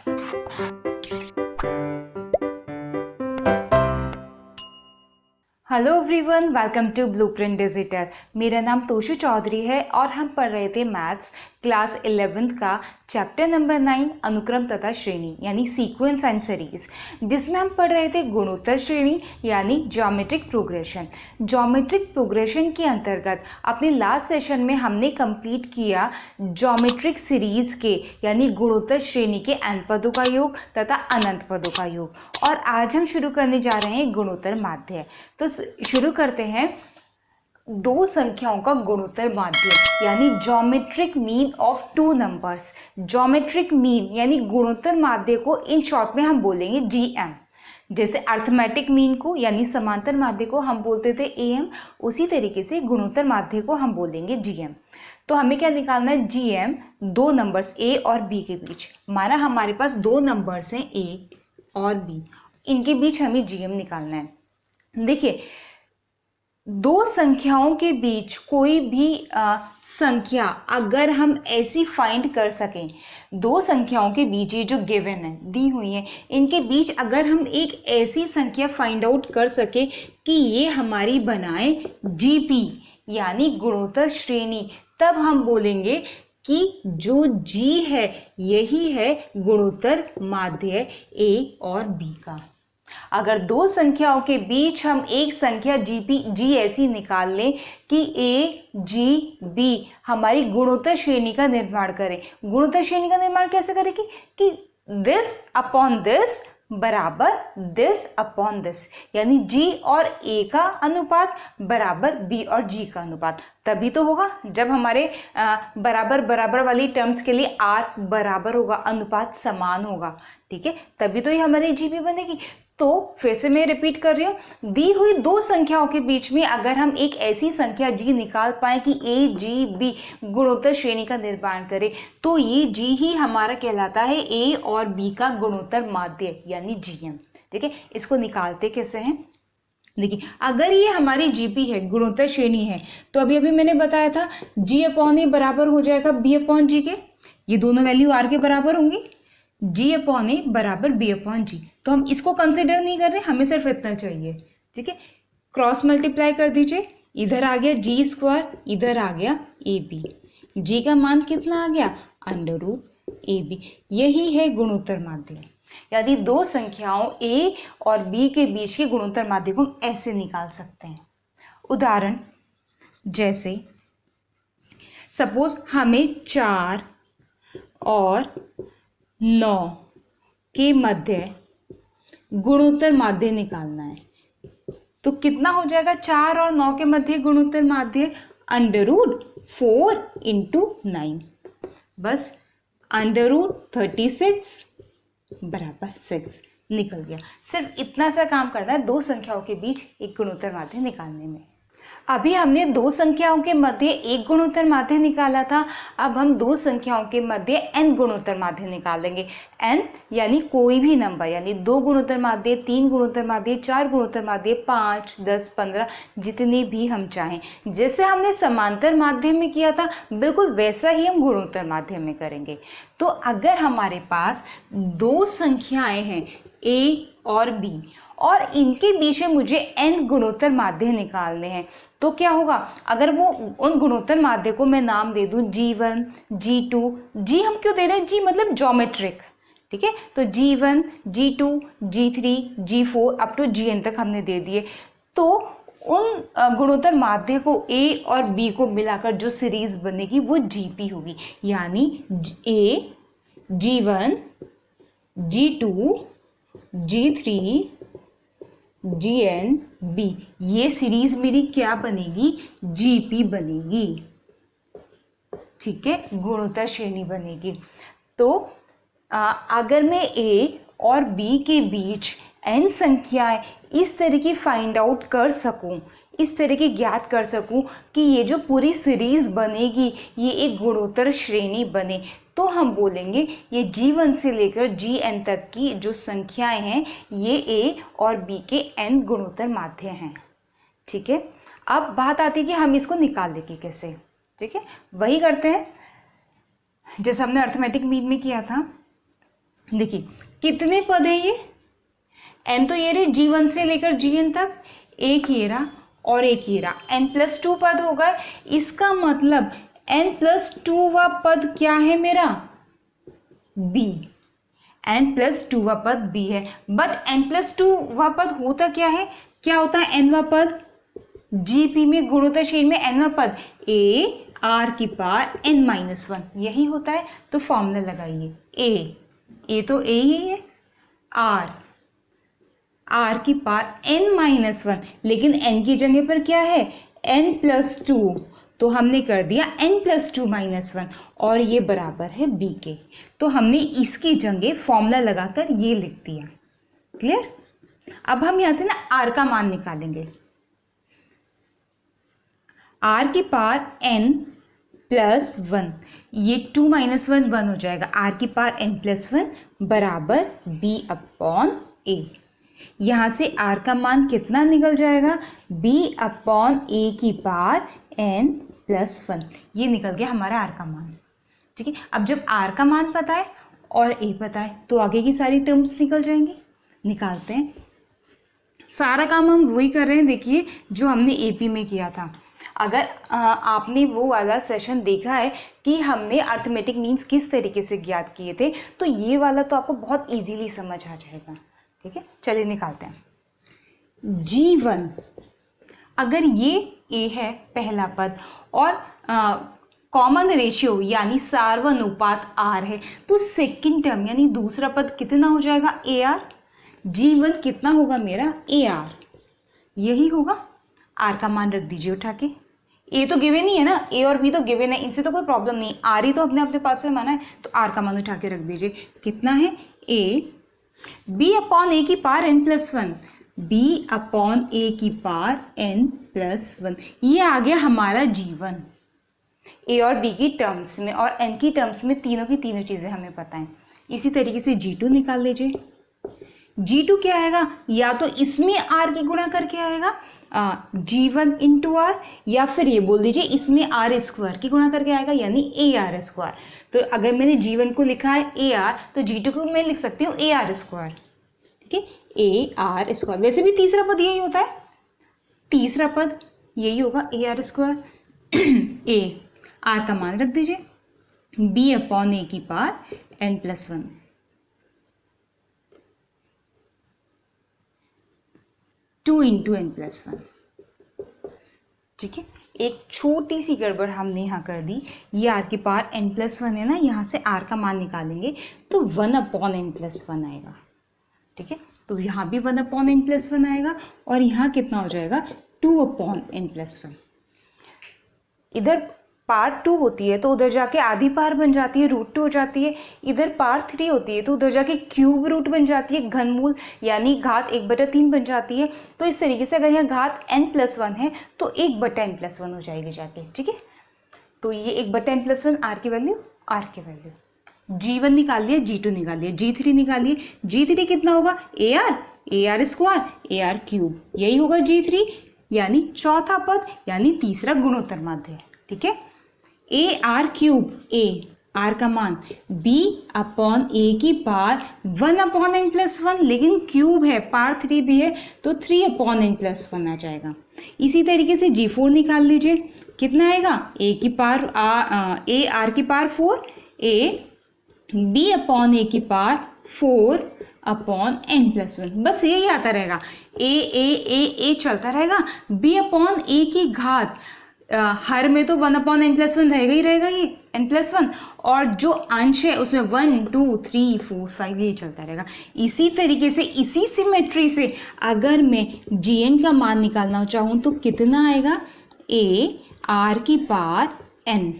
Hello everyone, welcome to blueprint digital. मेरा नाम तोशु चौधरी है और हम पढ़ रहे थे मैथ्स क्लास 11th का चैप्टर नंबर 9 अनुक्रम तथा श्रेणी यानी सीक्वेंस एंड सीरीज, जिसमें हम पढ़ रहे थे गुणोत्तर श्रेणी यानी ज्योमेट्रिक प्रोग्रेशन। ज्योमेट्रिक प्रोग्रेशन के अंतर्गत अपने लास्ट सेशन में हमने कंप्लीट किया ज्योमेट्रिक सीरीज के यानी गुणोत्तर श्रेणी के n पदों का योग तथा अनंत पदों का योग, और आज हम शुरू करने जा रहे हैं गुणोत्तर माध्य। तो शुरू करते हैं दो संख्याओं का गुणोत्तर माध्य यानी geometric mean of two numbers. Geometric mean यानी गुणोत्तर माध्य को इन शॉर्ट में हम बोलेंगे जीएम। जैसे अर्थमेटिक मीन को यानी समांतर माध्य को हम बोलते थे एएम, उसी तरीके से गुणोत्तर माध्य को हम बोलेंगे जीएम। तो हमें क्या निकालना है? जीएम दो नंबर्स ए और बी के बीच। माना हमारे पास दो नंबर्स हैं ए और बी, इनके बीच हमें जीएम निकालना है। देखिए, दो संख्याओं के बीच कोई भी संख्या अगर हम ऐसी फाइंड कर सकें, दो संख्याओं के बीच ये जो गिवन है दी हुई है, इनके बीच अगर हम एक ऐसी संख्या फाइंड आउट कर सके कि ये हमारी बनाए जीपी यानी गुणोत्तर श्रेणी, तब हम बोलेंगे कि जो जी है यही है गुणोत्तर माध्य ए और बी का। अगर दो संख्याओं के बीच हम एक संख्या जी ऐसी निकाल लें कि ए जी बी हमारी गुणोत्तर श्रेणी का निर्माण करें। गुणोत्तर श्रेणी का निर्माण कैसे करेगी कि दिस अपॉन दिस बराबर दिस अपॉन दिस, यानी जी और ए का अनुपात बराबर बी और जी का अनुपात। तभी तो होगा जब हमारे बराबर बराबर वाली टर्म्स के लिए आर बराबर होगा, अनुपात समान होगा। ठीक है, तभी तो ये हमारी जीपी बनेगी। तो फिर से मैं रिपीट कर रही हूँ, दी हुई दो संख्याओं के बीच में अगर हम एक ऐसी संख्या जी निकाल पाए कि ए जी बी गुणोत्तर श्रेणी का निर्माण करे, तो ये जी ही हमारा कहलाता है ए और बी का गुणोत्तर माध्य यानी जीएम। ठीक है, इसको निकालते कैसे हैं? देखिए, अगर ये हमारी जीपी है, गुणोत्तर श्रेणी है, तो अभी मैंने बताया था जी अपॉन ए बराबर हो जाएगा बी अपॉन जी के। ये दोनों वैल्यू आर के बराबर होंगी, जी अपॉन ए बराबर बी अपॉन जी। तो हम इसको कंसिडर नहीं कर रहे, हमें सिर्फ इतना चाहिए। ठीक है, क्रॉस मल्टीप्लाई कर दीजिए, इधर आ गया जी स्क्वायर, इधर आ गया ए बी। जी का मान कितना आ गया? Under root A B. यही है गुणोत्तर माध्य। यदि दो संख्याओं ए और बी के बीच के गुणोत्तर माध्य को हम ऐसे निकाल सकते हैं। उदाहरण जैसे सपोज हमें 4 और 9 के मध्य गुणोत्तर माध्य निकालना है। तो कितना हो जाएगा 4 और 9 के मध्य गुणोत्तर माध्य? अंडर रूट 4 इंटू 9, बस अंडर रूट 36 बराबर 6 निकल गया। सिर्फ इतना सा काम करना है दो संख्याओं के बीच एक गुणोत्तर माध्य निकालने में। अभी हमने दो संख्याओं के मध्य एक गुणोत्तर माध्य निकाला था, अब हम दो संख्याओं के मध्य n गुणोत्तर माध्य निकालेंगे। n यानी कोई भी नंबर, यानी 2 गुणोत्तर माध्य, 3 गुणोत्तर माध्य, 4 गुणोत्तर माध्य, 5, 10, 15, जितने भी हम चाहें। जैसे हमने समांतर माध्य में किया था बिल्कुल वैसा ही हम गुणोत्तर माध्य में करेंगे। तो अगर हमारे पास दो संख्याएं हैं a और b और इनके बीच में मुझे n गुणोत्तर माध्य निकालने हैं, तो क्या होगा? अगर वो उन गुणोत्तर माध्य को मैं नाम दे दूं G1, G2, G हम क्यों दे रहे हैं? G मतलब ज्योमेट्रिक। ठीक है, तो G1, G2, G3, G4 up to Gn तक हमने दे दिए। तो उन गुणोत्तर माध्य को A और B को मिलाकर जो सीरीज बनेगी वो GP होगी, यानी A, G1, G2, G3, Gn, B, ये सीरीज मेरी क्या बनेगी? GP बनेगी। ठीक है, गुणोत्तर श्रेणी बनेगी। तो अगर मैं A और B के बीच n संख्याएं इस तरह की फाइंड आउट कर सकूं, इस तरह की ज्ञात कर सकूं कि ये जो पूरी सीरीज बनेगी ये एक गुणोत्तर श्रेणी बने, तो हम बोलेंगे ये G1 से लेकर Gn तक की जो संख्याएं हैं ये A और B के n गुणोत्तर माध्य हैं। ठीक है, अब बात आती है कि हम इसको निकाल लेंगे कैसे। ठीक है, वही करते हैं जैसे हमने अर्थमेटिक मीन में किया था। देखिए कितने पद है ये, n तो ये रहे g1 से लेकर gn तक, एक ये रहा और एक ये रहा, n+2 पद हो गए। इसका मतलब n+2वां पद क्या है मेरा, b, n+2वां पद b है। बट n+2वां पद होता क्या है, क्या होता है nवां पद, gp में गुणोत्तर श्रेणी में nवां पद a r की पावर n-1 यही होता है। तो फॉर्मूला लगाइए, a तो a ही है, r की पावर n-1, लेकिन n की जगह पर क्या है n+2, तो हमने कर दिया n+2-1 और ये बराबर है b के। तो हमने इसकी जगह फॉर्मूला लगाकर ये लिख दिया। क्लियर। अब हम यहां से ना r का मान निकालेंगे, r की पावर n+1, ये 2 - 1 1 हो जाएगा, r की पावर n+1 बराबर b/a। यहाँ से r का मान कितना निकल जाएगा, b/a की पावर n+1, ये निकल गया हमारा r का मान। ठीक है, अब जब r का मान पता है और a पता है तो आगे की सारी टर्म्स निकल जाएंगी। निकालते हैं, सारा काम हम वही कर रहे हैं, देखिए जो हमने AP में किया था। अगर आपने वो वाला सेशन देखा है कि हमने अर्थमेटिक मीन्स किस तरीके से ज्ञात किए थे, तो ये वाला तो आपको बहुत इजीली समझ आ जाएगा। ठीक है, चलिए निकालते हैं। G1 अगर ये A है पहला पद और कॉमन रेशियो यानी सार्वनुपात R है, तो सेकंड टर्म यानी दूसरा पद कितना हो जाएगा, AR। G1 कितना होगा मेरा, AR, यही होगा। R का मान रख दीजिए उठा के, A तो गिवन ही है ना, A और B तो गिवन है, इनसे तो कोई प्रॉब्लम नहीं, R ही तो अपने पास से माना है, तो R का मान उठा के रख दीजिए। कितना है A, b/a की पावर n+1, b/a की पावर n+1, ये आ गया हमारा G1। A और B की टर्म्स में और n की टर्म्स में तीनों की तीनों चीज़ें हमें पता हैं। इसी तरीके से G2 निकाल लीजिए। G2 क्या आएगा, या तो इसमें R की गुणा करके आएगा G1 × R, या फिर ये बोल दीजिए इसमें R² की गुणा करके आएगा यानी AR²। तो अगर मैंने G1 को लिखा है AR, तो G2 को मैं लिख सकती हूँ AR²। ठीक है, AR², वैसे भी तीसरा पद यही होता है, तीसरा पद यही होगा AR²। A, R का मान रख दीजिए, b/a की power n+1, two into n+1। ठीक है, एक छोटी सी गड़बड़ हमने यहाँ कर दी, ये r की पावर n+1 है ना, यहाँ से r का मान निकालेंगे तो 1/n+1 आएगा। ठीक है, तो यहाँ भी 1/n+1 आएगा और यहाँ कितना हो जाएगा, 2/n+1। इधर पावर 2 होती है तो उधर जाके आधी पावर बन जाती है, √2 हो जाती है। इधर पावर 3 होती है तो उधर जाके क्यूब रूट बन जाती है, घनमूल यानी घात 1/3 बन जाती है। तो इस तरीके से अगर यहाँ घात n+1 है तो 1/n+1 हो जाएगी जाके। ठीक है, तो ये 1/n+1 r की वैल्यू, G1 निकाल लिया, G2 निकाल लिया, G3 निकालिए। G3 कितना होगा, AR², AR3, यही होगा G3, यानी चौथा पद यानी तीसरा गुणोत्तर माध्य। ठीक है, AR3, R का मान b/a की पावर 1/n+1, लेकिन क्यूब है, पावर 3 भी है तो 3/n+1 आ जाएगा। इसी तरीके से G4 निकाल लीजिए, कितना आएगा, A की पावर AR की पावर 4, b/a की पावर 4/n+1, बस यही आता रहेगा, A चलता रहेगा, b/a की घात हर में तो 1/n+1 रहेगा ही रहेगा, ये n+1, और जो अंश है उसमें 1 2 3 4 5 यही चलता रहेगा। इसी तरीके से इसी सिमेट्री से अगर मैं Gn का मान निकालना चाहूँ तो कितना आएगा, AR की पावर n।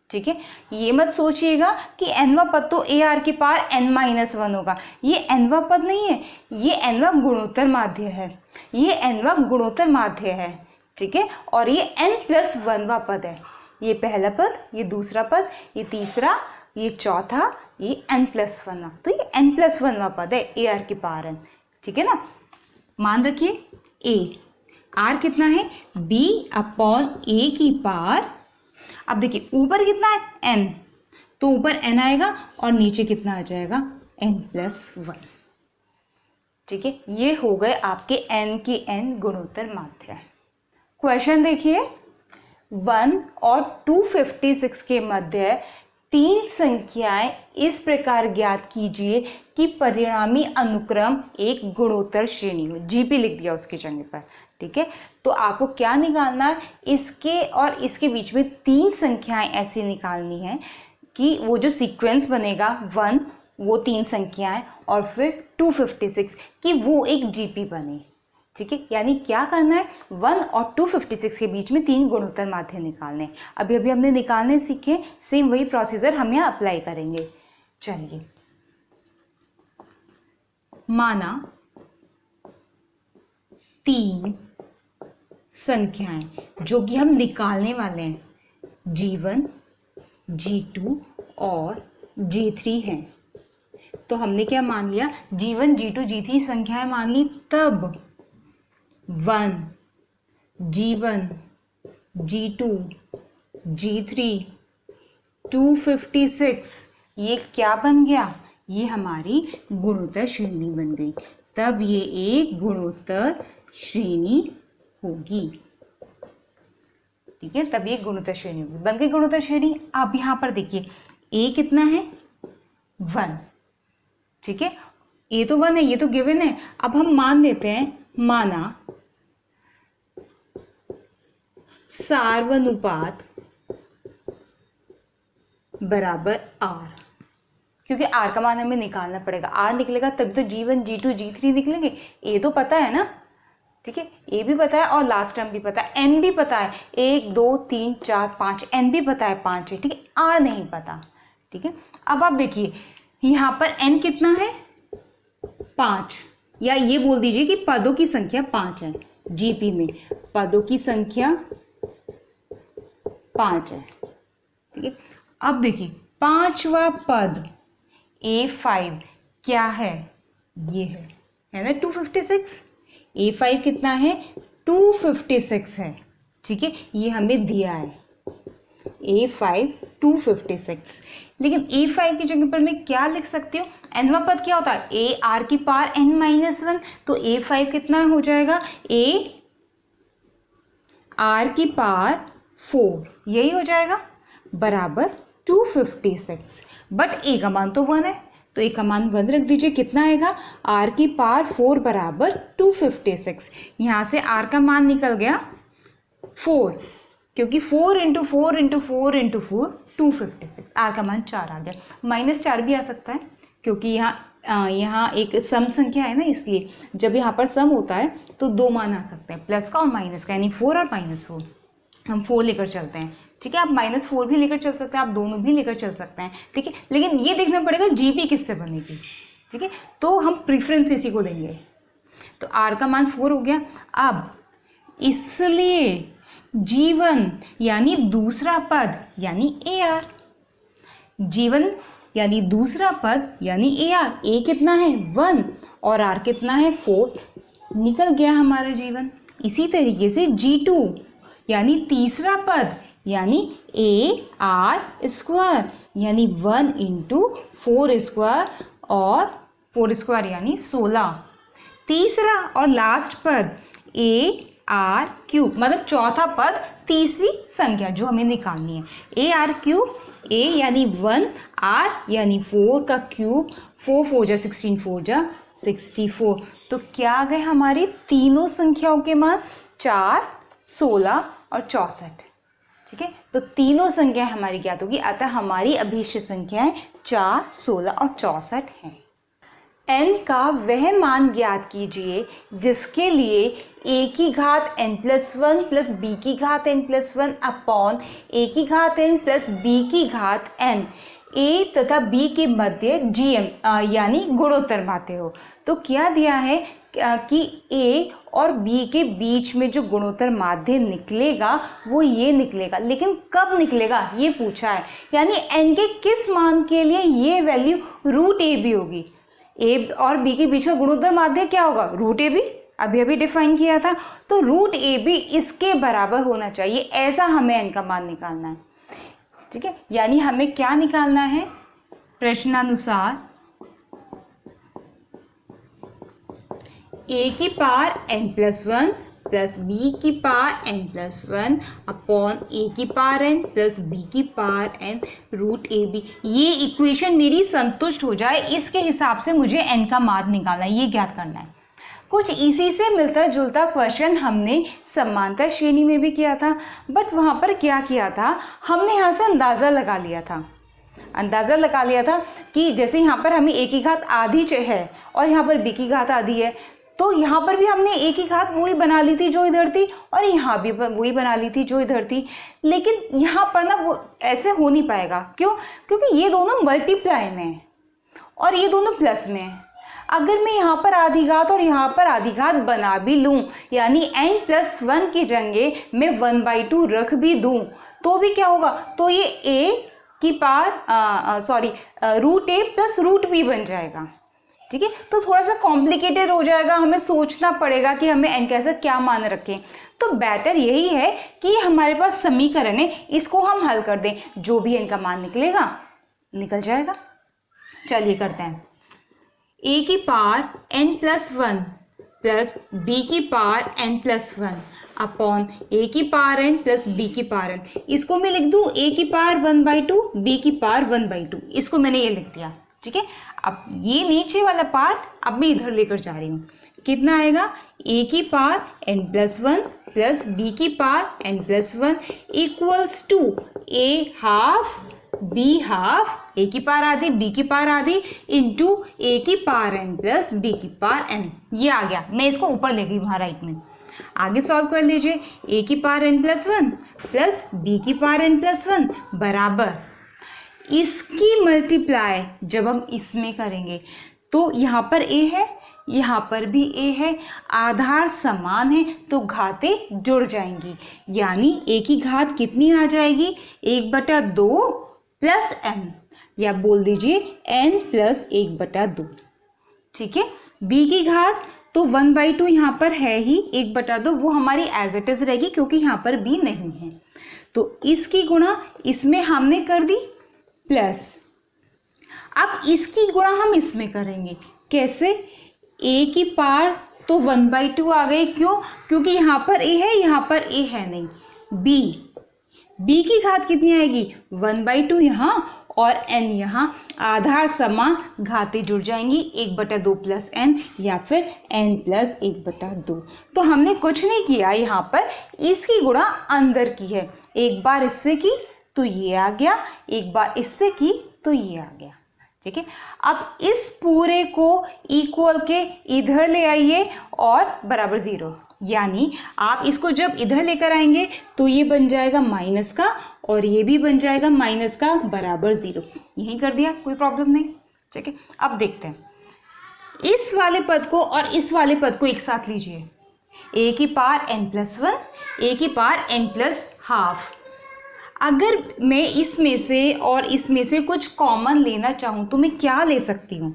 ठीक है, ये मत सोचिएगा कि nवां पद तो AR की पावर n-1 होगा, ये nवां पद नहीं है, ये nवां गुणोत्तर माध्य है, ये nवां गुणोत्तर माध्य है। ठीक है, और ये n+1वां पद है, ये पहला पद, ये दूसरा पद, ये तीसरा, ये चौथा, ये n+1, तो ये n+1वां पद है AR की पावर n। ठीक है ना, मान रखिए R कितना है, b/a की पावर, अब देखिए ऊपर कितना है n, तो ऊपर n आएगा और नीचे कितना आ जाएगा n+1। ठीक है, ये हो गए आपके n के n गुणोत्तर माध्य। क्वेश्चन देखिए, 1 और 256 के मध्य 3 संख्याएं इस प्रकार ज्ञात कीजिए कि परिणामी अनुक्रम एक गुणोत्तर श्रेणी हो। जीपी लिख दिया उसकी जगह पर। ठीक है, तो आपको क्या निकालना है, इसके और इसके बीच में 3 संख्याएं ऐसी निकालनी है कि वो जो सीक्वेंस बनेगा 1 वो 3 संख्याएं और फिर 256 कि वो एक जीपी बने। ठीक है, यानी क्या करना है, 1 और 256 के बीच में 3 गुणोत्तर माध्य निकालने। अभी अभी हमने निकालने सीखे, सेम वही प्रोसीजर हम यहाँ अप्लाई करेंगे। चलिए, माना 3 संख्याएं जो कि हम निकालने वाले हैं, G1, G2 और G3 हैं। तो हमने क्या मान लिया, G1, G2, G3 संख्याएं मान ली, तब 1, G1, G2, G3, 256 ये क्या बन गया, ये हमारी गुणोत्तर श्रेणी बन गई। तब ये एक गुणोत्तर श्रेणी होगी। ठीक है, तब ये गुणोत्तर श्रेणी होगी, बन गई गुणोत्तर श्रेणी। अब यहाँ पर देखिए a कितना है, 1। ठीक है, a तो 1 है, ये तो गिवन है। अब हम मान लेते हैं, माना सार्वनुपात बराबर r, क्योंकि r का मान हमें निकालना पड़ेगा। r निकलेगा तब तो G1, G2, G3 निकलेंगे। a तो पता है ना, ठीक है, a भी पता है और लास्ट टर्म भी पता है, n भी पता है, 1 2 3 4 5, n भी पता है 5 है। ठीक है, r नहीं पता। ठीक है, अब आप देखिए यहाँ पर n कितना है, 5, या ये बोल दीजिए कि पदों की संख्या 5 है। जीपी में पदों की संख्या 5 है। ठीक है, अब देखिए 5वां पद A5 क्या है, ये है ना 256। A5 कितना है, 256 है। ठीक है, ये हमें दिया है A5 256। लेकिन A5 की जगह पर मैं क्या लिख सकती हूँ, nवां पद क्या होता है, a r की पावर n-1। तो A5 कितना हो जाएगा, a r की पावर 4, यही हो जाएगा, बराबर 256। बट a का मान तो 1 है, तो a का मान 1 रख दीजिए। कितना आएगा, r की पावर 4 बराबर 256। यहाँ से r का मान निकल गया 4, क्योंकि 4 × 4 × 4 × 4 256, r का मान 4 आ गया। -4 भी आ सकता है, क्योंकि यहाँ एक सम संख्या है ना, इसलिए जब यहाँ पर सम होता है तो 2 मान आ सकते हैं, प्लस का और माइनस का, यानी 4 और -4। हम 4 लेकर चलते हैं। ठीक है, आप -4 भी लेकर चल सकते हैं, आप दोनों भी लेकर चल सकते हैं। ठीक है, लेकिन ये देखना पड़ेगा जीपी किससे बनेगी। ठीक है, तो हम प्रीफरेंस इसी को देंगे। तो r का मान 4 हो गया। अब इसलिए G1 यानी दूसरा पद यानी AR, G1 यानी दूसरा पद यानी AR, A कितना है 1 और R कितना है 4, निकल गया हमारा G1। इसी तरीके से G2 यानी तीसरा पद यानी AR² यानी 1 × 4² और 4² यानी 16। तीसरा और लास्ट पद AR³ मतलब चौथा पद, तीसरी संख्या जो हमें निकालनी है, AR³, A यानी 1, R यानी 4 का क्यूब, 4 4 जा 16, 4 जा 64। तो क्या आ गए हमारी तीनों संख्याओं के मान, 4, 16 और 64। ठीक है, तो तीनों संख्याएं हमारी ज्ञात होगी, अतः हमारी अभीष्ट संख्याएं 4, 16 और 64 हैं। n का वह मान ज्ञात कीजिए जिसके लिए a की घात n+1 प्लस b की घात n+1 अपॉन a की घात n प्लस b की घात n a तथा b के मध्य gm यानी गुणोत्तर माध्य हो। तो क्या दिया है कि a और b के बीच में जो गुणोत्तर माध्य निकलेगा वो ये निकलेगा, लेकिन कब निकलेगा ये पूछा है। यानी n के किस मान के लिए ये वैल्यू √ab होगी। a और b के बीच का गुणोत्तर माध्य क्या होगा, √ab, अभी अभी डिफाइन किया था। तो √ab इसके बराबर होना चाहिए, ऐसा हमें n का मान निकालना है। ठीक है, यानी हमें क्या निकालना है, प्रश्नानुसार ए की पावर n+1 प्लस बी की पावर n+1 अपॉन ए की पावर n प्लस बी की power n root A B. ये इक्वेशन मेरी संतुष्ट हो जाए, इसके हिसाब से मुझे n का मान निकालना है, ये ज्ञात करना है। कुछ इसी से मिलता जुलता क्वेश्चन हमने समांतर श्रेणी में भी किया था, बट वहाँ पर क्या किया था, हमने यहाँ से अंदाज़ा लगा लिया था कि जैसे यहाँ पर हमें a की घात आधी है और यहाँ पर b की घात आधी है, तो यहाँ पर भी हमने a की घात वही बना ली थी जो इधर थी और यहाँ भी वही बना ली थी जो इधर थी। लेकिन यहाँ पर ना वो ऐसे हो नहीं पाएगा, क्यों? क्योंकि ये दोनों मल्टीप्लाई में है और ये दोनों प्लस में है। अगर मैं यहाँ पर आधी घात और यहाँ पर आधी घात बना भी लूँ, यानी n+1 की जगह मैं 1/2 रख भी दूँ, तो भी क्या होगा, तो ये a की power root a plus root b बन जाएगा। ठीक है, तो थोड़ा सा कॉम्प्लिकेटेड हो जाएगा, हमें सोचना पड़ेगा कि हमें n कैसे क्या मान रखें। तो बेटर यही है कि हमारे पास समीकरण है, इसको हम हल कर दें, जो भी n का मान निकलेगा निकल जाएगा। चलिए करते हैं। a की पावर n+1 प्लस b की पावर n+1 अपॉन a की पावर n प्लस b की पावर n। इसको मैं लिख दूँ a की पावर 1/2 b की पावर 1/2, इसको मैंने ये लिख दिया। ठीक है, अब ये नीचे वाला पार्ट अब मैं इधर लेकर जा रही हूँ। कितना आएगा, a की पावर n+1 प्लस b की power n+1 equals to a half b half, a की पावर आधी b की पावर आधी इंटू a की पावर n प्लस b की पावर n। ये आ गया, मैं इसको ऊपर ले गई वहाँ राइट में। आगे सॉल्व कर लीजिए। a की पावर n+1 प्लस b की पावर n+1 बराबर इसकी मल्टीप्लाई जब हम इसमें करेंगे तो यहाँ पर a है, यहाँ पर भी a है, आधार समान है तो घातें जुड़ जाएंगी, यानी a की घात कितनी आ जाएगी, 1/2 प्लस n, या बोल दीजिए n प्लस 1/2। ठीक है, b की घात तो 1/2 यहाँ पर है ही, 1/2 वो हमारी एज इट इज रहेगी क्योंकि यहाँ पर b नहीं है, तो इसकी गुणा इसमें हमने कर दी प्लस, अब इसकी गुणा हम इसमें करेंगे। कैसे, a की पावर तो 1/2 आ गई, क्यों? क्योंकि यहाँ पर a है, यहाँ पर a है नहीं। b की घात कितनी आएगी, 1/2 यहाँ और n यहाँ, आधार समान, घातें जुड़ जाएंगी, 1/2 प्लस n या फिर n प्लस 1/2। तो हमने कुछ नहीं किया, यहाँ पर इसकी गुणा अंदर की है, एक बार इससे की तो ये आ गया, एक बार इससे की तो ये आ गया। ठीक है, अब इस पूरे को इक्वल के इधर ले आइए और बराबर 0, यानी आप इसको जब इधर लेकर आएंगे तो ये बन जाएगा माइनस का और ये भी बन जाएगा माइनस का, बराबर 0। यही कर दिया, कोई प्रॉब्लम नहीं। ठीक है, अब देखते हैं इस वाले पद को और इस वाले पद को एक साथ लीजिए। a की पावर n+1, a की पावर n+12। अगर मैं इसमें से और इसमें से कुछ कॉमन लेना चाहूँ तो मैं क्या ले सकती हूँ,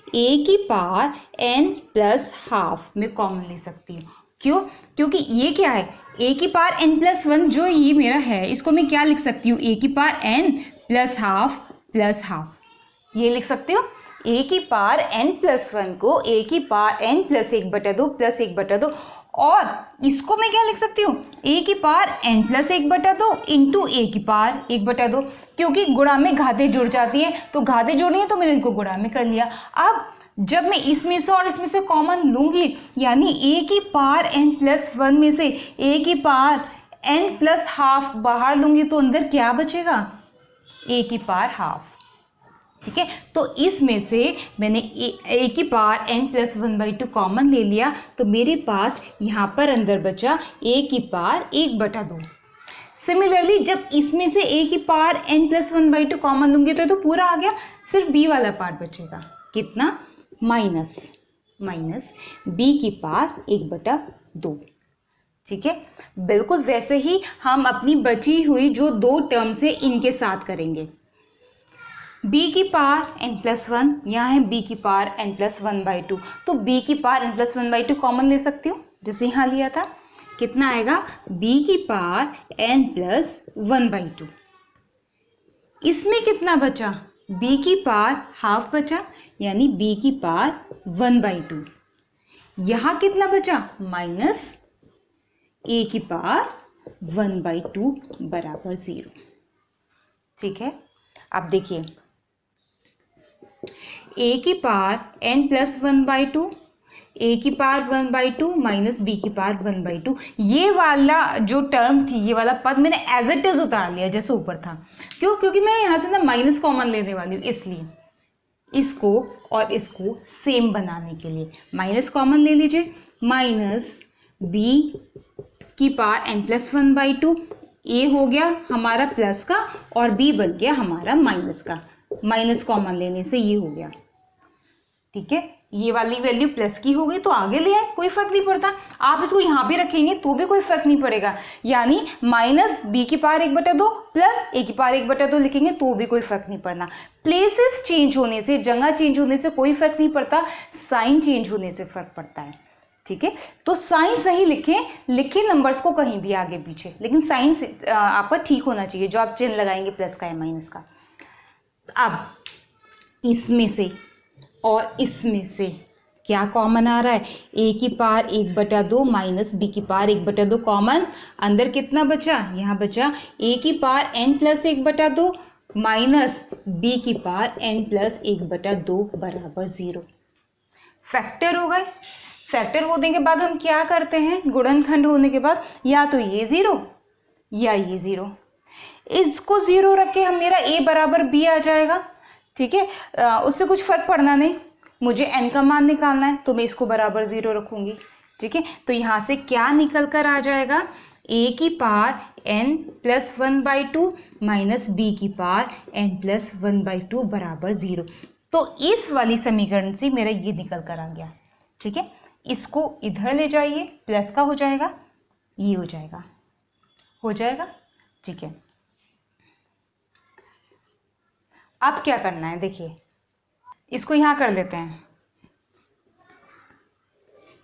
a की पावर n+12 मैं कॉमन ले सकती हूँ। क्यों? क्योंकि ये क्या है, a की पावर n+1 जो ये मेरा है, इसको मैं क्या लिख सकती हूँ, a की पावर n+12 प्लस हाफ, ये लिख सकती हूँ। a की पावर n+1 को a की पावर n प्लस 1/2 प्लस 1/2, और इसको मैं क्या लिख सकती हूँ, a की power n plus 1/2 into a की पावर 1/2, क्योंकि गुणा में घातें जुड़ जाती हैं, तो घातें जुड़ी हैं तो मैंने इनको गुणा में कर लिया। अब जब मैं इसमें से और इसमें से कॉमन लूँगी, यानी a की पावर n+1 में से a की पावर n+12 बाहर लूँगी तो अंदर क्या बचेगा, a की पावर हाफ। ठीक है, तो इसमें से मैंने a की पावर n+1/2 कॉमन ले लिया, तो मेरे पास यहाँ पर अंदर बचा a की पावर 1/2। सिमिलरली जब इसमें से a की पावर n+1/2 कॉमन लूँगी तो पूरा आ गया, सिर्फ b वाला पार्ट बचेगा, कितना, माइनस b की पावर 1/2। ठीक है, बिल्कुल वैसे ही हम अपनी बची हुई जो दो टर्म्स है इनके साथ करेंगे। b की पावर n+1, यहाँ है b की पावर n+1/2, तो b की पावर n+1/2 कॉमन ले सकती हूँ, जैसे यहाँ लिया था। कितना आएगा, b की पावर n+1/2। इसमें कितना बचा, b की पावर हाफ बचा, यानी b की पावर 1/2। यहाँ कितना बचा, माइनस a की पावर 1/2 बराबर 0। ठीक है, अब देखिए a की पावर n प्लस 1/2, a की पावर 1/2 माइनस b की पावर 1/2, ये वाला जो टर्म थी, ये वाला पद मैंने एज इट इज उतार लिया जैसे ऊपर था। क्यों? क्योंकि मैं यहाँ से ना माइनस कॉमन लेने वाली हूँ, इसलिए इसको और इसको सेम बनाने के लिए माइनस कॉमन ले लीजिए। माइनस b की पावर n प्लस 1/2, a हो गया हमारा प्लस का और b बन गया हमारा माइनस का। माइनस कॉमन लेने से ये हो गया। ठीक है, ये वाली वैल्यू प्लस की हो गई तो आगे ले आए, कोई फर्क नहीं पड़ता। आप इसको यहाँ पे रखेंगे तो भी कोई फर्क नहीं पड़ेगा, यानी माइनस b की पावर 1/2 प्लस a की पावर 1/2 लिखेंगे तो भी कोई फर्क नहीं पड़ना। प्लेसेस चेंज होने से, जगह चेंज होने से कोई फर्क नहीं पड़ता, साइन चेंज होने से फर्क पड़ता है। ठीक है, तो साइन सही लिखें नंबर्स को कहीं भी आगे पीछे, लेकिन साइन आपका ठीक होना चाहिए जो आप चिन्ह लगाएंगे प्लस का या माइनस का। अब इसमें से और इसमें से क्या कॉमन आ रहा है, a की पावर 1/2 माइनस b की पावर 1/2 कॉमन। अंदर कितना बचा, यहाँ बचा a की power n plus 1/2 minus b की पावर n प्लस 1/2 बराबर 0। फैक्टर हो गए। फैक्टर होने के बाद हम क्या करते हैं, गुणनखंड होने के बाद या तो ये 0 या ये 0, इसको 0 रख के हम मेरा a बराबर b आ जाएगा। ठीक है, उससे कुछ फर्क पड़ना नहीं, मुझे n का मान निकालना है तो मैं इसको बराबर 0 रखूंगी। ठीक है, तो यहाँ से क्या निकल कर आ जाएगा, a की power n plus 1/2 minus b की पावर n प्लस 1/2 बराबर 0। तो इस वाली समीकरण से मेरा ये निकल कर आ गया। ठीक है, इसको इधर ले जाइए, प्लस का हो जाएगा, ये हो जाएगा। ठीक है, अब क्या करना है, देखिए इसको यहाँ कर लेते हैं।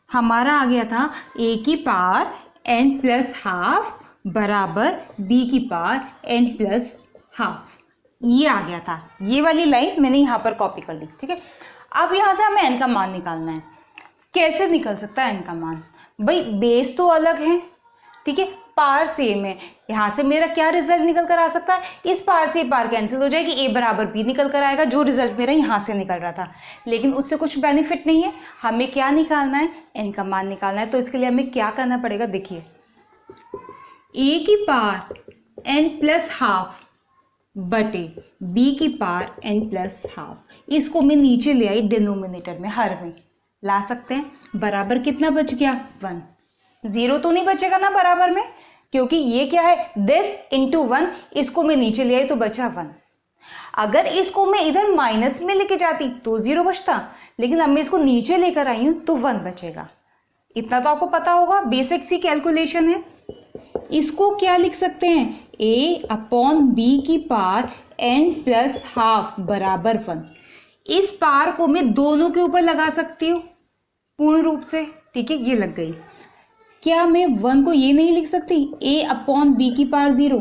हमारा आ गया था a की पावर n प्लस हाफ बराबर b की पावर n प्लस हाफ, ये आ गया था। ये वाली लाइन मैंने यहाँ पर कॉपी कर ली। ठीक है, अब यहाँ से हमें n का मान निकालना है। कैसे निकल सकता है n का मान, भाई बेस तो अलग है, ठीक है, पार सेम है। यहाँ से मेरा क्या रिजल्ट निकल कर आ सकता है, इस पार से पार कैंसिल हो जाएगी, a बराबर b निकल कर आएगा, जो रिजल्ट मेरा यहाँ से निकल रहा था। लेकिन उससे कुछ बेनिफिट नहीं है, हमें क्या निकालना है, n का मान निकालना है। तो इसके लिए हमें क्या करना पड़ेगा, देखिए a की पावर n प्लस हाफ बटे b की पावर n प्लस हाफ, इसको मैं नीचे ले आई डिनोमिनेटर में, हर में ला सकते हैं। बराबर कितना बच गया, 1। 0 तो नहीं बचेगा ना बराबर में, क्योंकि ये क्या है, दिस इंटू 1, इसको मैं नीचे ले आई तो बचा 1। अगर इसको मैं इधर माइनस में लेके जाती तो 0 बचता, लेकिन अब मैं इसको नीचे लेकर आई हूं तो 1 बचेगा। इतना तो आपको पता होगा, बेसिक सी कैलकुलेशन है। इसको क्या लिख सकते हैं, a अपॉन b की पावर n प्लस हाफ बराबर 1। इस पार को मैं दोनों के ऊपर लगा सकती हूँ पूर्ण रूप से। ठीक है, ये लग गई। क्या मैं 1 को ये नहीं लिख सकती, a अपॉन b की पावर 0?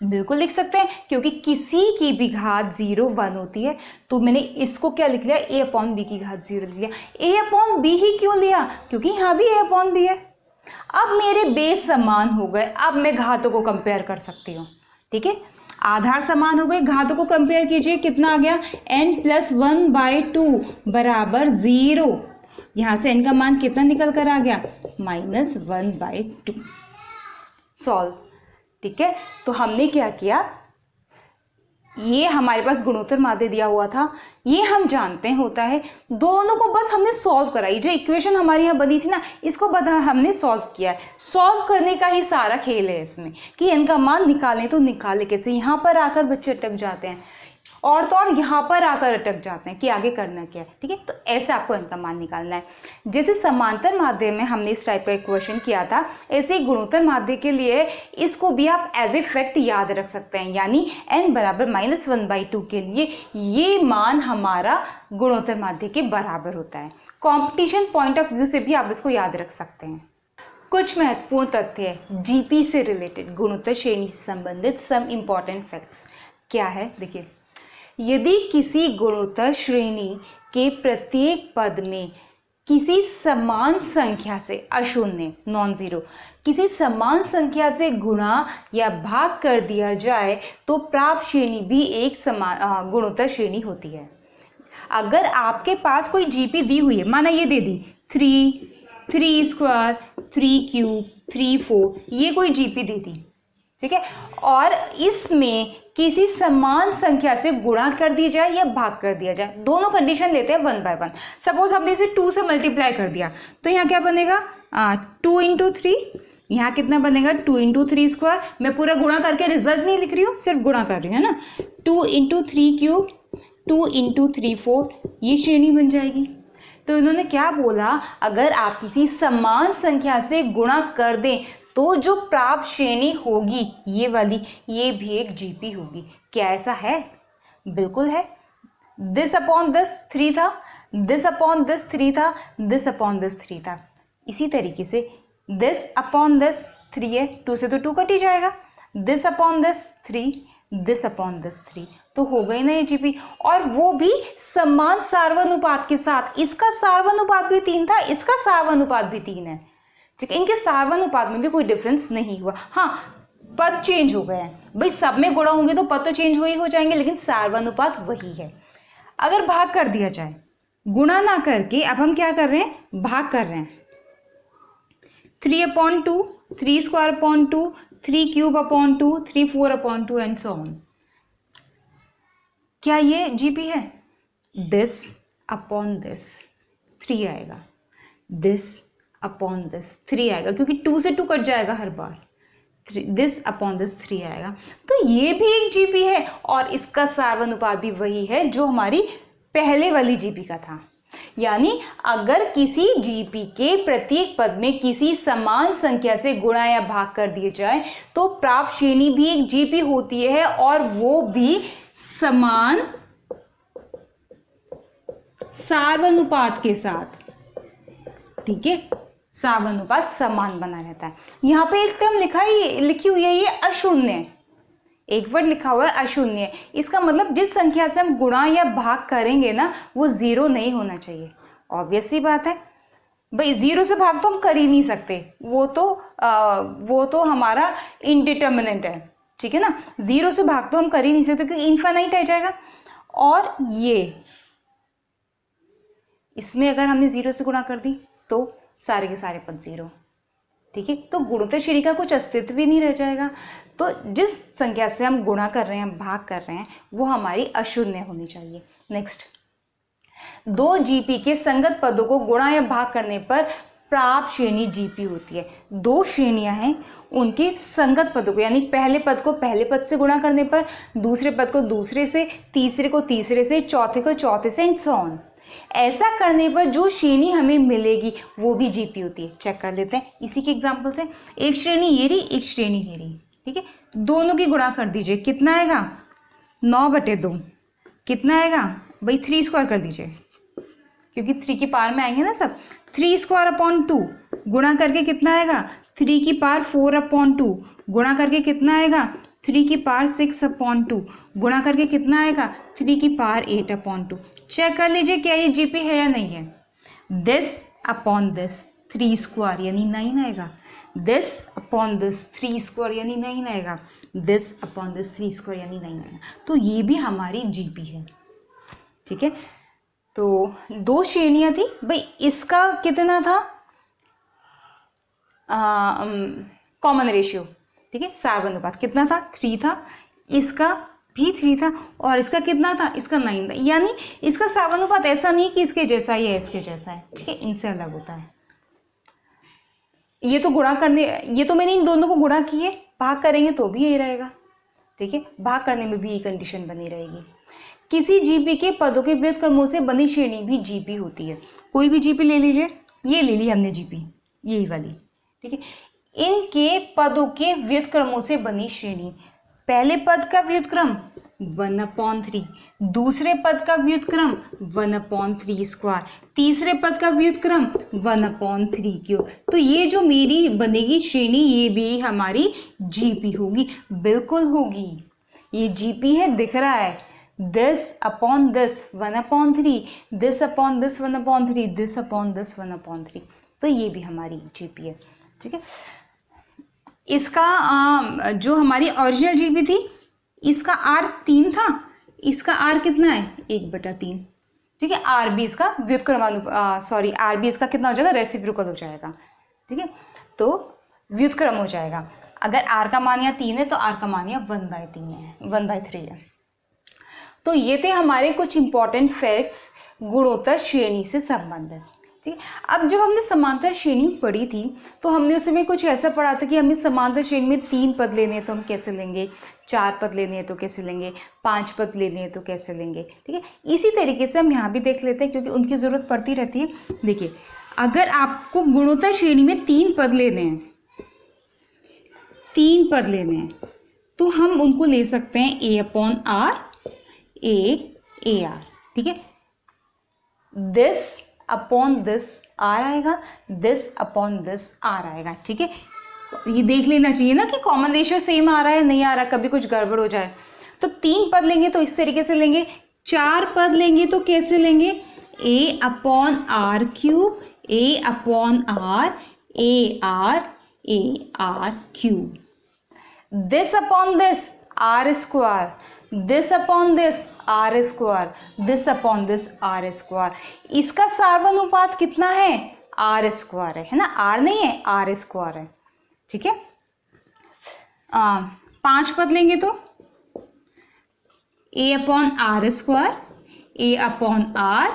बिल्कुल लिख सकते हैं, क्योंकि किसी की भी घात 0 1 होती है। तो मैंने इसको क्या लिख लिया, a अपॉन b की घात 0 लिख लिया। a अपॉन b ही क्यों लिया, क्योंकि यहाँ भी a अपॉन b है। अब मेरे बेस समान हो गए, अब मैं घातों को कंपेयर कर सकती हूँ। ठीक है, आधार समान हो गए, घातों को कंपेयर कीजिए, कितना आ गया, n प्लस 1/2 बराबर 0। यहाँ से n का मान कितना निकल कर आ गया, -1/2। सॉल्व। ठीक है, तो हमने क्या किया, ये हमारे पास गुणोत्तर माध्य दिया हुआ था, ये हम जानते हैं होता है, दोनों को बस हमने सॉल्व कराई। जो इक्वेशन हमारे यहाँ बनी थी ना, इसको हमने सॉल्व किया है। सॉल्व करने का ही सारा खेल है इसमें, कि इनका मान निकालें तो निकाले कैसे। यहाँ पर आकर बच्चे अटक जाते हैं, और तो और यहाँ पर आकर अटक जाते हैं कि आगे करना क्या है। ठीक है, तो ऐसे आपको इनका मान निकालना है। जैसे समांतर माध्य में हमने इस टाइप का एक क्वेश्चन किया था, ऐसे ही गुणोत्तर माध्य के लिए इसको भी आप एज ए फैक्ट याद रख सकते हैं। यानी n बराबर -1/2 के लिए ये मान हमारा गुणोत्तर माध्य के बराबर होता है। कॉम्पिटिशन पॉइंट ऑफ व्यू से भी आप इसको याद रख सकते हैं। कुछ महत्वपूर्ण तथ्य है जीपी से रिलेटेड, गुणोत्तर श्रेणी से संबंधित सम इम्पॉर्टेंट फैक्ट्स क्या है, देखिए। यदि किसी गुणोत्तर श्रेणी के प्रत्येक पद में किसी समान संख्या से, अशून्य नॉन जीरो, किसी समान संख्या से गुणा या भाग कर दिया जाए तो प्राप्त श्रेणी भी एक समान गुणोत्तर श्रेणी होती है। अगर आपके पास कोई जीपी दी हुई है, माना ये दे दी 3 स्क्वायर 3 क्यूब 3 4, ये कोई जीपी दे दी, ठीक है, और इसमें किसी समान संख्या से गुणा कर दी जाए या भाग कर दिया जाए, दोनों कंडीशन लेते हैं 1 बाय 1। सपोज हमने इसे 2 से मल्टीप्लाई कर दिया तो यहाँ क्या बनेगा 2 इंटू 3, यहाँ कितना बनेगा 2 इंटू 3 स्क्वायर। मैं पूरा गुणा करके रिजल्ट नहीं लिख रही हूँ, सिर्फ गुणा कर रही हूँ, है ना। 2 इंटू 3 क्यूब 2 इंटू 3 4, ये श्रेणी बन जाएगी। तो इन्होंने क्या बोला, अगर आप किसी समान संख्या से गुणा कर दें तो जो प्राप्त श्रेणी होगी ये वाली, ये भी एक जीपी होगी। क्या ऐसा है? बिल्कुल है। दिस अपॉन दिस 3 था, दिस अपॉन दिस 3 था, दिस अपॉन दिस 3 था। इसी तरीके से दिस अपॉन दिस 3 है, 2 से तो 2 कट ही जाएगा। This upon this 3, this upon this 3, तो हो गई ना ये जीपी। और वो भी समान सार्वनुपात के साथ। इसका सार्वनुपात भी 3 था, इसका सार्वनुपात भी 3 है, ठीक है। इनके सार्वनुपात में भी कोई डिफरेंस नहीं हुआ। हाँ, पद चेंज हो गए हैं भाई, सब में गुणा होंगे तो पद तो चेंज हो जाएंगे, लेकिन सार्वनुपात वही है। अगर भाग कर दिया जाए, गुणा ना करके अब हम क्या कर रहे हैं, भाग कर रहे हैं। 3/2, 3 square upon 2, 3 cube upon 2, 3 4 upon 2 and so on. क्या ये जीपी है? दिस अपॉन दिस 3 आएगा, दिस अपॉन दिस 3 आएगा, क्योंकि 2 से 2 कट जाएगा हर बार। दिस अपॉन दिस 3 आएगा। तो ये भी एक जीपी है और इसका सार्वनुपात भी वही है जो हमारी पहले वाली जीपी का था। यानी अगर किसी जीपी के प्रत्येक पद में किसी समान संख्या से गुणा या भाग कर दिए जाए तो प्राप्त श्रेणी भी एक जीपी होती है, और वो भी समान सार्वनुपात के साथ, ठीक है। सार्वनुपात समान बना रहता है। यहाँ पे एक टर्म लिखी हुई है, ये अशून्य, एक वर्ड लिखा हुआ है अशून्य। इसका मतलब जिस संख्या से हम गुणा या भाग करेंगे ना, वो 0 नहीं होना चाहिए। ऑब्वियस सी बात है भाई, 0 से भाग तो हम कर ही नहीं सकते, वो तो हमारा इनडिटर्मिनेंट है, ठीक है ना। 0 से भाग तो हम कर ही नहीं सकते क्योंकि इनफाइनाइट आ जाएगा। और ये इसमें अगर हमने 0 से गुणा कर दी तो सारे के सारे पद 0, ठीक है। तो गुणोत्तर श्रेणी का कुछ अस्तित्व भी नहीं रह जाएगा। तो जिस संख्या से हम गुणा कर रहे हैं, भाग कर रहे हैं, वो हमारी अशून्य होनी चाहिए। नेक्स्ट, 2 जीपी के संगत पदों को गुणा या भाग करने पर प्राप्त श्रेणी जीपी होती है। 2 श्रेणियां हैं, उनके संगत पदों को, यानी पहले पद को पहले पद से गुणा करने पर, दूसरे पद को दूसरे से, तीसरे को तीसरे से, चौथे को चौथे से एंड सो ऑन। ऐसा करने पर जो श्रेणी हमें मिलेगी वो भी जीपी होती है। चेक कर लेते हैं इसी के एग्जांपल से। एक श्रेणी ये रही, एक श्रेणी ये रही, ठीक है। दोनों की गुणा कर दीजिए, कितना आएगा 9/2, कितना आएगा भाई 3 स्क्वायर कर दीजिए, क्योंकि 3 की पावर में आएंगे ना सब। 3 स्क्वायर अपॉन 2 गुणा करके कितना आएगा 3 की पावर 4/2, गुणा करके कितना आएगा 3 की पावर 6/2, गुणा करके कितना आएगा 3 की पावर 8/2। चेक कर लीजिए क्या ये जीपी है या नहीं है। दिस अपॉन दिस 3 स्क्वायर यानी 9 आएगा, दिस अपॉन दिस 3 स्क्वायर यानी 9 आएगा, दिस अपॉन दिस 3 स्क्वायर यानी 9 आएगा। तो ये भी हमारी जीपी है, ठीक है। तो 2 श्रेणियां थी भाई, इसका कितना था कॉमन रेशियो, ठीक है, सार्वनुपात कितना था 3 था, इसका भी 3 था, और इसका कितना था, इसका 9 था। यानी इसका सार्वनुपात ऐसा नहीं कि इसके जैसा ही है, इसके जैसा है, ठीक है, इनसे अलग होता है। ये तो गुणा करने, ये तो मैंने इन दोनों को गुणा किए, भाग करेंगे तो भी यही रहेगा, ठीक है। भाग करने में भी ये कंडीशन बनी रहेगी। किसी जीपी के पदों के व्युत्क्रमों से बनी श्रेणी भी जीपी होती है। कोई भी जीपी ले लीजिए, ये ले ली हमने जीपी, यही वाली, ठीक है। इनके पदों के व्युत्क्रमों से बनी श्रेणी, पहले पद का व्युत्क्रम 1/3, दूसरे पद का व्युत्क्रम 1/3 स्क्वायर, तीसरे पद का व्युत्क्रम 1/3 क्यूब। तो ये जो मेरी बनेगी श्रेणी, ये भी हमारी जीपी होगी, बिल्कुल होगी। ये जीपी है, दिख रहा है, this upon this 1/3, this upon this 1/3, this upon this 1/3। तो ये भी हमारी जीपी है, ठीक है। इसका जो हमारी ओरिजिनल जीपी थी, इसका आर 3 था, इसका आर कितना है 1/3, ठीक है। आर भी इसका व्युत्क्रमानुपात आर भी इसका कितना हो जाएगा, रेसिप्रोकल हो जाएगा, ठीक है। तो व्युत्क्रम हो जाएगा। अगर आर का मान यहाँ 3 है तो आर का मान यहाँ 1/3 है, 1/3 है। तो ये थे हमारे कुछ इंपॉर्टेंट फैक्ट्स गुणोत्तर श्रेणी से संबंधित, ठीक है। अब जब हमने समांतर श्रेणी पढ़ी थी तो हमने उसमें कुछ ऐसा पढ़ा था कि हमें समांतर श्रेणी में 3 पद लेने हैं तो हम कैसे लेंगे, 4 पद लेने हैं तो कैसे लेंगे, 5 पद लेने हैं तो कैसे लेंगे, ठीक है। इसी तरीके से हम यहाँ भी देख लेते हैं क्योंकि उनकी ज़रूरत पड़ती रहती है। देखिए, अगर आपको गुणोत्तर श्रेणी में 3 पद लेने हैं, 3 पद लेने हैं, तो हम उनको ले सकते हैं A/R, A/R, ठीक है। दिस अपॉन दिस आर आएगा, दिस अपॉन दिस आर आएगा, ठीक है। ये देख लेना चाहिए ना कि कॉमन रेशियो सेम आ रहा है नहीं आ रहा, कभी कुछ गड़बड़ हो जाए। तो 3 पद लेंगे तो इस तरीके से लेंगे, 4 पद लेंगे तो कैसे लेंगे, A/R³, A/R, AR, AR³। This upon this R², this upon this R², this upon this R²। इसका सार्वनुपात कितना है, R² है ना, R नहीं है, R² है, ठीक है। 5 पद लेंगे तो A/R², A/R,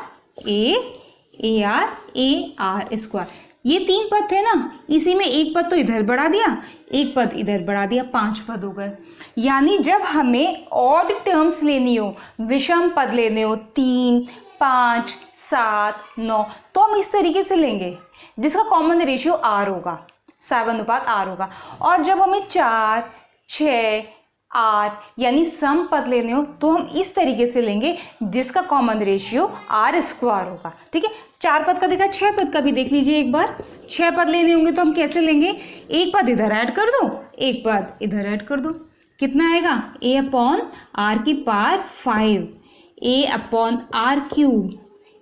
AR, AR²। ये 3 पद थे ना, इसी में एक पद तो इधर बढ़ा दिया, एक पद इधर बढ़ा दिया, 5 पद हो गए। यानी जब हमें ऑड टर्म्स लेनी हो, विषम पद लेने हो, 3, 5, 7, 9, तो हम इस तरीके से लेंगे जिसका कॉमन रेशियो R होगा, सार्वनुपात R होगा। और जब हमें 4, 6, 8 यानी सम पद लेने हो तो हम इस तरीके से लेंगे जिसका कॉमन रेशियो R² होगा, ठीक है। 4 पद का देखा, 6 पद का भी देख लीजिए एक बार। 6 पद लेने होंगे तो हम कैसे लेंगे, एक पद इधर ऐड कर दो, एक पद इधर ऐड कर दो, कितना आएगा, A/R⁵, A/R³,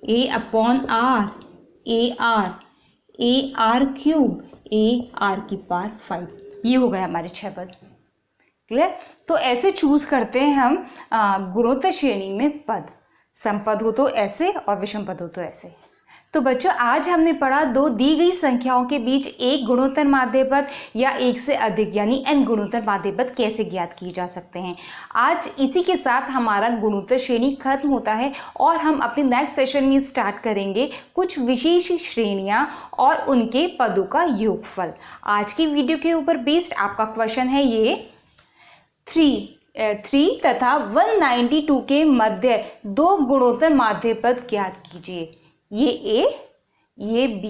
A/R, AR, AR³, AR⁵। ये हो गए हमारे 6 पद, क्लियर। तो ऐसे चूज करते हैं हम गुणोत्तर श्रेणी में पद, समपद हो तो ऐसे और विषम पद हो तो ऐसे। तो बच्चों, आज हमने पढ़ा दो दी गई संख्याओं के बीच एक गुणोत्तर माध्य पद या एक से अधिक यानी n गुणोत्तर माध्य पद कैसे ज्ञात किए जा सकते हैं। आज इसी के साथ हमारा गुणोत्तर श्रेणी खत्म होता है और हम अपने नेक्स्ट सेशन में स्टार्ट करेंगे कुछ विशेष श्रेणियां और उनके पदों का योगफल। आज की वीडियो के ऊपर बेस्ड आपका क्वेश्चन है ये 3 तथा 192 के मध्य 2 गुणोत्तर माध्य पद ज्ञात कीजिए। ये A, ये B,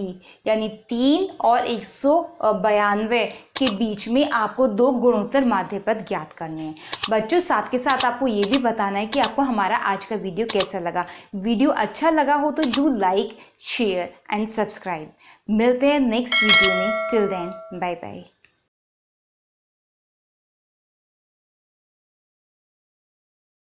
यानी 3 और 192 के बीच में आपको 2 गुणोत्तर माध्य पद ज्ञात करने हैं। बच्चों, साथ के साथ आपको ये भी बताना है कि आपको हमारा आज का वीडियो कैसा लगा। वीडियो अच्छा लगा हो तो do like, share and subscribe. मिलते हैं नेक्स्ट वीडियो में। Till then, bye bye.